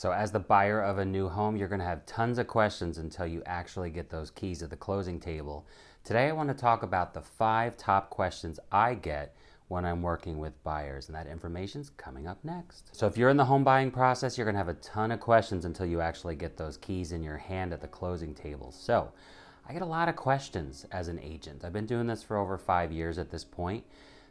So as the buyer of a new home, you're going to have tons of questions until you actually get those keys at the closing table. Today, I want to talk about the 5 top questions I get when I'm working with buyers, and that information's coming up next. So if you're in the home buying process, you're going to have a ton of questions until you actually get those keys in your hand at the closing table. So I get a lot of questions as an agent. I've been doing this for over 5 years at this point.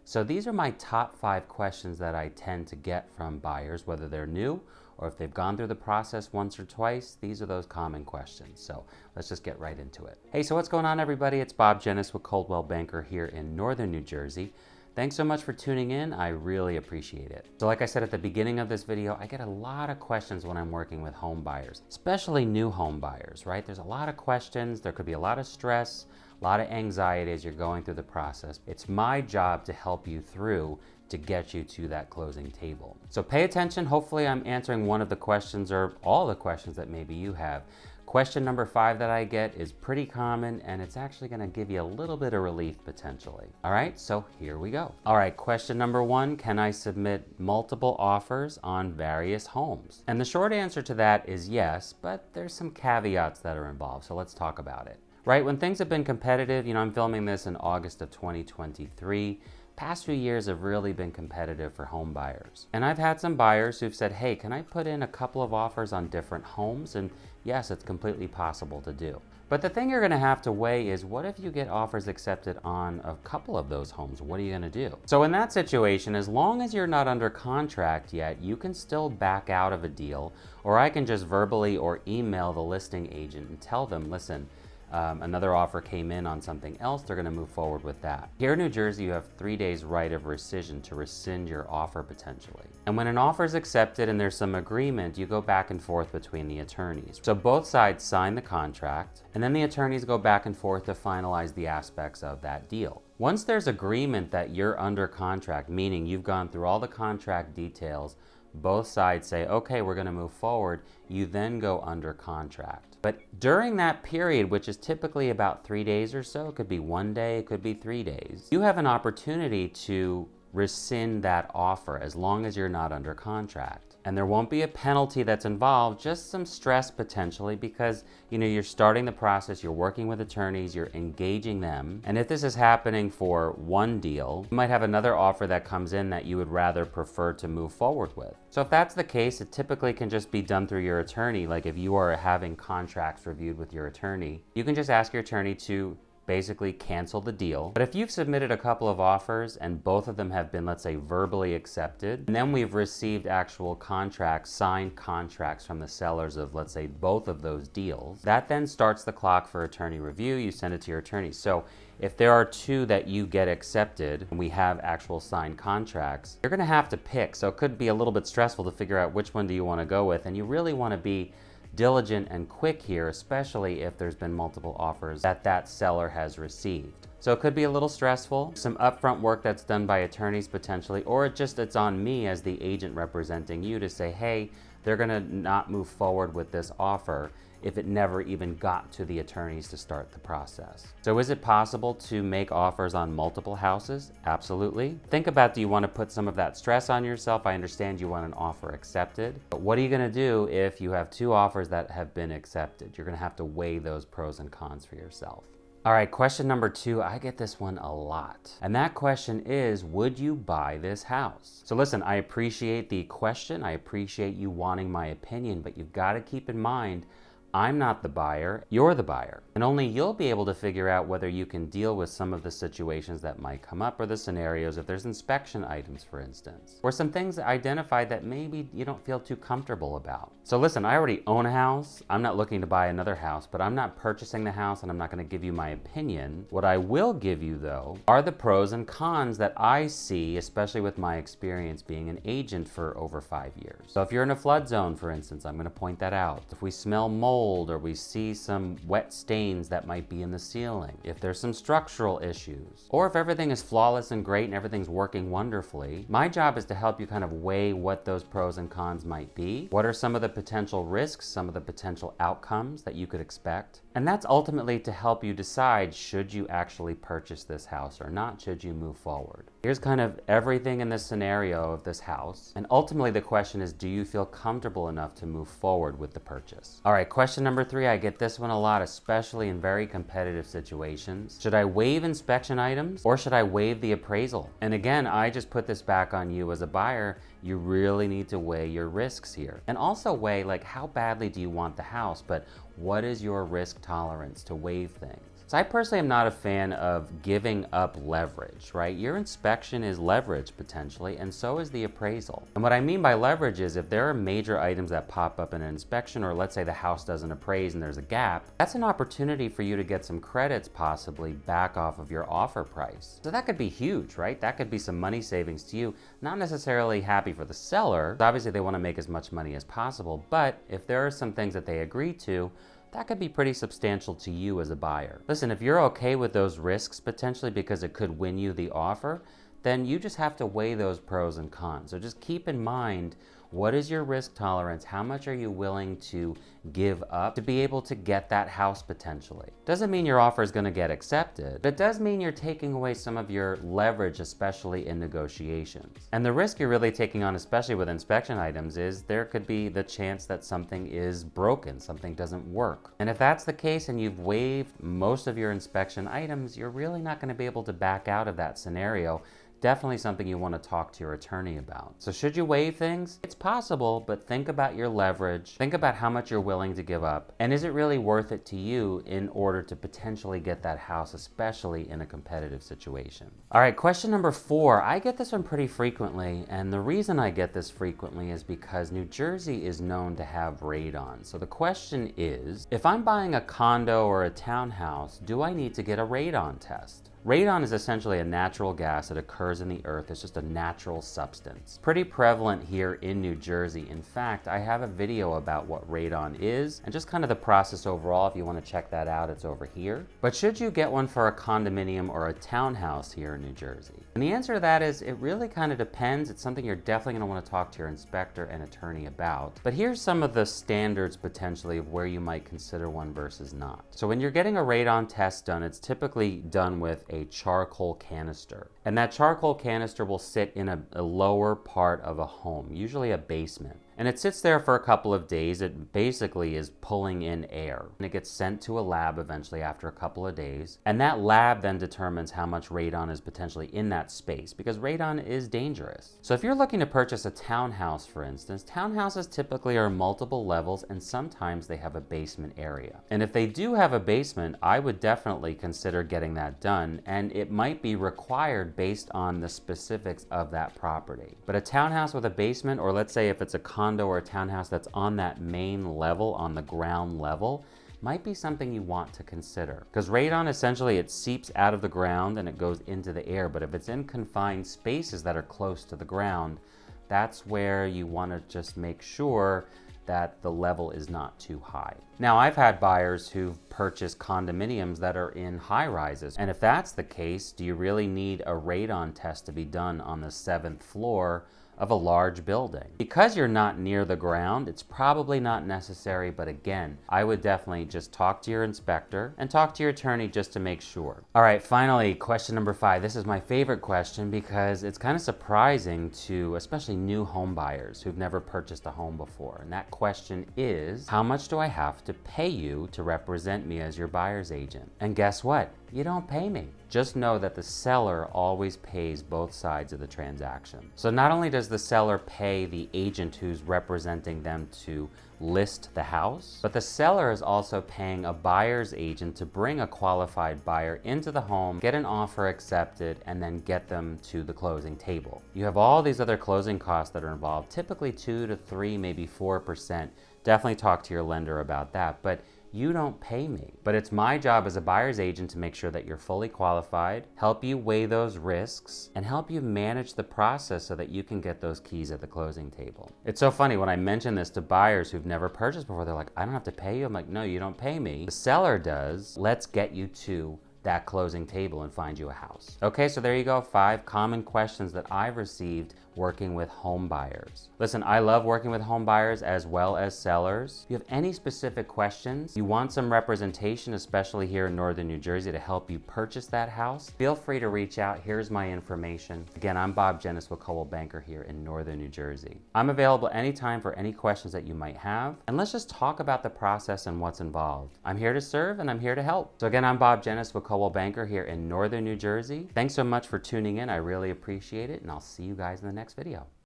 So these are my top 5 questions that I tend to get from buyers, whether they're new or if they've gone through the process once or twice. These are those common questions. So let's just get right into it. Hey, so what's going on, everybody? It's Bob Dzienis with Coldwell Banker here in Northern New Jersey. Thanks so much for tuning in. I really appreciate it. So like I said at the beginning of this video, I get a lot of questions when I'm working with home buyers, especially new home buyers, right? There's a lot of questions. There could be a lot of stress, a lot of anxiety as you're going through the process. It's my job to help you through to get you to that closing table. So pay attention. Hopefully I'm answering one of the questions or all the questions that maybe you have. Question number 5 that I get is pretty common, and it's actually gonna give you a little bit of relief potentially. All right, so here we go. All right, question number 1, can I submit multiple offers on various homes? And the short answer to that is yes, but there's some caveats that are involved, so let's talk about it. Right, when things have been competitive, I'm filming this in August of 2023. Past few years have really been competitive for home buyers. And I've had some buyers who've said, hey, can I put in a couple of offers on different homes? And yes, it's completely possible to do. But the thing you're gonna have to weigh is, what if you get offers accepted on a couple of those homes? What are you gonna do? So in that situation, as long as you're not under contract yet, you can still back out of a deal, or I can just verbally or email the listing agent and tell them, listen, another offer came in on something else, they're gonna move forward with that. Here in New Jersey, you have 3 days right of rescission to rescind your offer potentially. And when an offer is accepted and there's some agreement, you go back and forth between the attorneys. So both sides sign the contract, and then the attorneys go back and forth to finalize the aspects of that deal. Once there's agreement that you're under contract, meaning you've gone through all the contract details, both sides say, okay, we're gonna move forward, you then go under contract. But during that period, which is typically about 3 days or so, it could be 1 day, it could be 3 days, you have an opportunity to rescind that offer as long as you're not under contract. And there won't be a penalty that's involved, just some stress potentially, because you're starting the process, you're working with attorneys, you're engaging them. And if this is happening for one deal, you might have another offer that comes in that you would rather prefer to move forward with. So if that's the case, it typically can just be done through your attorney. Like if you are having contracts reviewed with your attorney, you can just ask your attorney to basically cancel the deal. But if you've submitted a couple of offers and both of them have been, let's say, verbally accepted, and then we've received actual contracts, signed contracts from the sellers of, let's say, both of those deals, that then starts the clock for attorney review. You send it to your attorney. So if there are 2 that you get accepted and we have actual signed contracts, you're gonna have to pick. So it could be a little bit stressful to figure out which one do you wanna go with, and you really wanna be diligent and quick here, especially if there's been multiple offers that seller has received. So it could be a little stressful, some upfront work that's done by attorneys potentially, or it's on me as the agent representing you to say, hey, they're gonna not move forward with this offer if it never even got to the attorneys to start the process. So is it possible to make offers on multiple houses? Absolutely. Think about, do you want to put some of that stress on yourself? I understand you want an offer accepted, but what are you gonna do if you have 2 offers that have been accepted? You're gonna have to weigh those pros and cons for yourself. All right, question number 2, I get this one a lot. And that question is, would you buy this house? So listen, I appreciate the question. I appreciate you wanting my opinion, but you've got to keep in mind, I'm not the buyer, you're the buyer. And only you'll be able to figure out whether you can deal with some of the situations that might come up, or the scenarios if there's inspection items, for instance, or some things identified that maybe you don't feel too comfortable about. So listen, I already own a house. I'm not looking to buy another house, but I'm not purchasing the house and I'm not gonna give you my opinion. What I will give you though are the pros and cons that I see, especially with my experience being an agent for over 5 years. So if you're in a flood zone, for instance, I'm gonna point that out. If we smell mold, or we see some wet stains that might be in the ceiling, if there's some structural issues, or if everything is flawless and great and everything's working wonderfully, my job is to help you kind of weigh what those pros and cons might be. What are some of the potential risks, some of the potential outcomes that you could expect? And that's ultimately to help you decide, should you actually purchase this house or not? Should you move forward? Here's kind of everything in this scenario of this house. And ultimately the question is, do you feel comfortable enough to move forward with the purchase? All right, question number 3, I get this one a lot, especially in very competitive situations. Should I waive inspection items or should I waive the appraisal? And again, I just put this back on you as a buyer. You really need to weigh your risks here. And also weigh, like, how badly do you want the house, but what is your risk tolerance to waive things? So I personally am not a fan of giving up leverage, right? Your inspection is leverage potentially, and so is the appraisal. And what I mean by leverage is if there are major items that pop up in an inspection, or let's say the house doesn't appraise and there's a gap, that's an opportunity for you to get some credits possibly back off of your offer price. So that could be huge, right? That could be some money savings to you. Not necessarily happy for the seller. Obviously they want to make as much money as possible, but if there are some things that they agree to, that could be pretty substantial to you as a buyer. Listen, if you're okay with those risks potentially because it could win you the offer, then you just have to weigh those pros and cons. So just keep in mind, what is your risk tolerance? How much are you willing to give up to be able to get that house potentially? Doesn't mean your offer is going to get accepted, but it does mean you're taking away some of your leverage, especially in negotiations. And the risk you're really taking on, especially with inspection items, is there could be the chance that something is broken, something doesn't work. And if that's the case and you've waived most of your inspection items, you're really not going to be able to back out of that scenario. Definitely something you want to talk to your attorney about. So should you waive things? It's possible, but think about your leverage. Think about how much you're willing to give up. And is it really worth it to you in order to potentially get that house, especially in a competitive situation? All right, question number 4. I get this one pretty frequently. And the reason I get this frequently is because New Jersey is known to have radon. So the question is, if I'm buying a condo or a townhouse, do I need to get a radon test? Radon is essentially a natural gas that occurs in the earth. It's just a natural substance. Pretty prevalent here in New Jersey. In fact, I have a video about what radon is and just kind of the process overall. If you want to check that out, it's over here. But should you get one for a condominium or a townhouse here in New Jersey? And the answer to that is it really kind of depends. It's something you're definitely going to want to talk to your inspector and attorney about. But here's some of the standards potentially of where you might consider one versus not. So when you're getting a radon test done, it's typically done with a charcoal canister. And that charcoal canister will sit in a lower part of a home, usually a basement. And it sits there for a couple of days. It basically is pulling in air. And it gets sent to a lab eventually after a couple of days. And that lab then determines how much radon is potentially in that space, because radon is dangerous. So if you're looking to purchase a townhouse, for instance, townhouses typically are multiple levels and sometimes they have a basement area. And if they do have a basement, I would definitely consider getting that done. And it might be required based on the specifics of that property. But a townhouse with a basement, or let's say if it's a condo or a townhouse that's on that main level, on the ground level, might be something you want to consider. Because radon, essentially, it seeps out of the ground and it goes into the air. But if it's in confined spaces that are close to the ground, that's where you want to just make sure that the level is not too high. Now, I've had buyers who've purchased condominiums that are in high rises. And if that's the case, do you really need a radon test to be done on the 7th floor of a large building? Because you're not near the ground, it's probably not necessary, but again, I would definitely just talk to your inspector and talk to your attorney just to make sure. All right, finally, question number 5. This is my favorite question because it's kind of surprising to especially new home buyers who've never purchased a home before. And that question is, how much do I have to pay you to represent me as your buyer's agent? And guess what? You don't pay me. Just know that the seller always pays both sides of the transaction. So not only does the seller pay the agent who's representing them to list the house, but the seller is also paying a buyer's agent to bring a qualified buyer into the home, get an offer accepted, and then get them to the closing table. You have all these other closing costs that are involved, typically 2 to 3, maybe 4%. Definitely talk to your lender about that. But you don't pay me. But it's my job as a buyer's agent to make sure that you're fully qualified, help you weigh those risks, and help you manage the process so that you can get those keys at the closing table. It's so funny when I mention this to buyers who've never purchased before, they're like, I don't have to pay you. I'm like, no, you don't pay me. The seller does. Let's get you to that closing table and find you a house. Okay, so there you go, 5 common questions that I've received working with home buyers. Listen, I love working with home buyers as well as sellers. If you have any specific questions, you want some representation, especially here in Northern New Jersey, to help you purchase that house, feel free to reach out. Here's my information. Again, I'm Bob Dzienis with Coldwell Banker here in Northern New Jersey. I'm available anytime for any questions that you might have, and let's just talk about the process and what's involved. I'm here to serve and I'm here to help. So again, I'm Bob Dzienis with Coldwell Banker here in Northern New Jersey. Thanks so much for tuning in. I really appreciate it, and I'll see you guys in the next video.